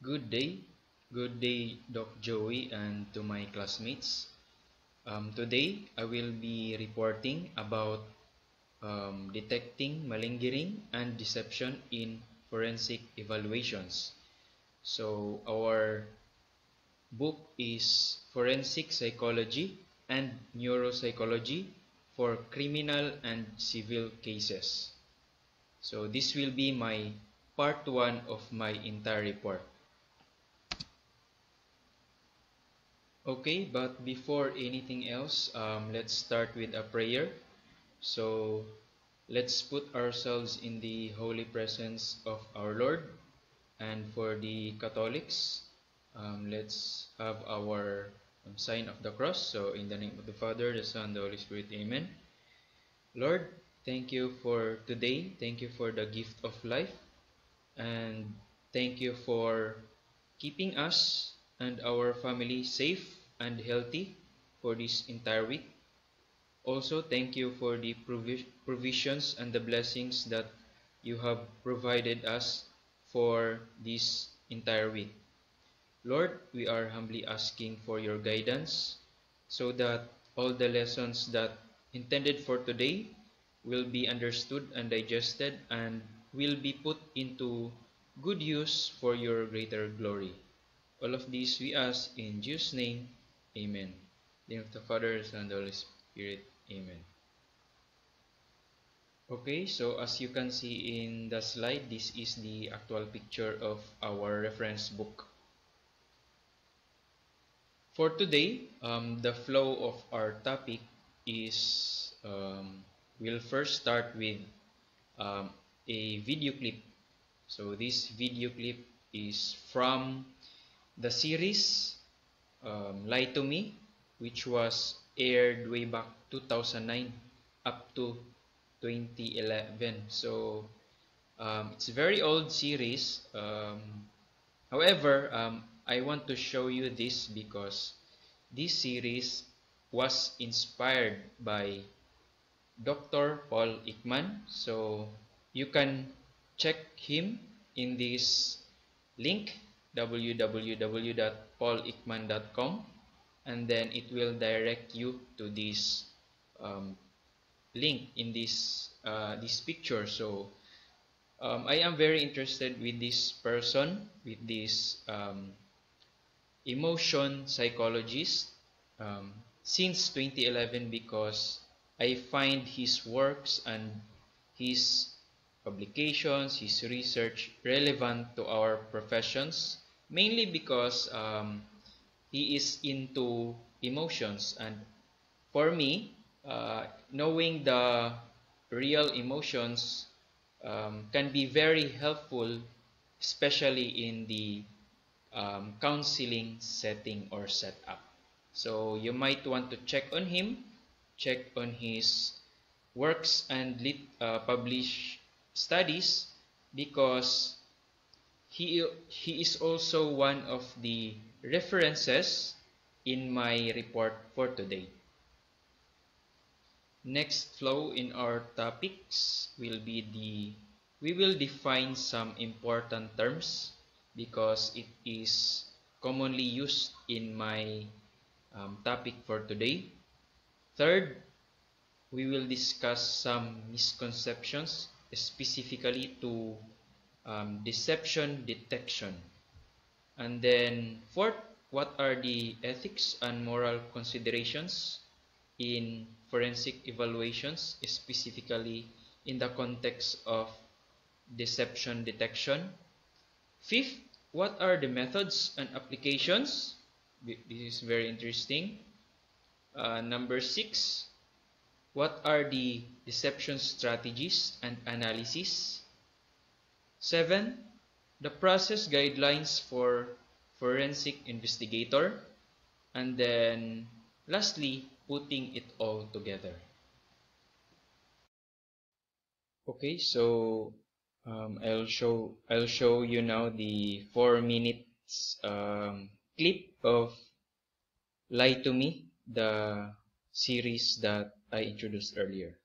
Good day, Doc Joey, and to my classmates. Today, I will be reporting about detecting malingering and deception in forensic evaluations. So, our book is Forensic Psychology and Neuropsychology for Criminal and Civil Cases. So, this will be my part 1 of my entire report. Okay, but before anything else, let's start with a prayer. So let's put ourselves in the holy presence of our Lord. And for the Catholics, let's have our sign of the cross. So in the name of the Father, the Son, the Holy Spirit, Amen. Lord, thank you for today. Thank you for the gift of life. And thank you for keeping us and our family safe and healthy for this entire week. Also, thank you for the provisions and the blessings that you have provided us for this entire week. Lord, we are humbly asking for your guidance so that all the lessons that intended for today will be understood and digested and will be put into good use for your greater glory. All of these we ask in Jesus' name. Amen. In the name of the Father, Son, and the Holy Spirit. Amen. Okay, so as you can see in the slide, this is the actual picture of our reference book. For today, the flow of our topic is, we'll first start with a video clip. So this video clip is from the series Lie to Me, which was aired way back 2009 up to 2011. So it's a very old series. However, I want to show you this because this series was inspired by Dr. Paul Ekman. So you can check him in this link www.paulekman.com, and then it will direct you to this link in this picture. So I am very interested with this person, with this emotion psychologist since 2011 because I find his works and his publications, his research relevant to our professions, mainly because he is into emotions. And for me, knowing the real emotions can be very helpful, especially in the counseling setting or setup. So you might want to check on him, check on his works and published studies because he is also one of the references in my report for today. Next flow in our topics will be we will define some important terms because it is commonly used in my topic for today. Third, we will discuss some misconceptions specifically to deception detection. And then fourth, what are the ethics and moral considerations in forensic evaluations, specifically in the context of deception detection. Fifth, what are the methods and applications? This is very interesting. Number 6, what are the deception strategies and analysis? 7, the process guidelines for forensic investigator. And then lastly, putting it all together. Okay, so I'll show you now the 4 minutes clip of Lie to Me, the series that I introduced earlier.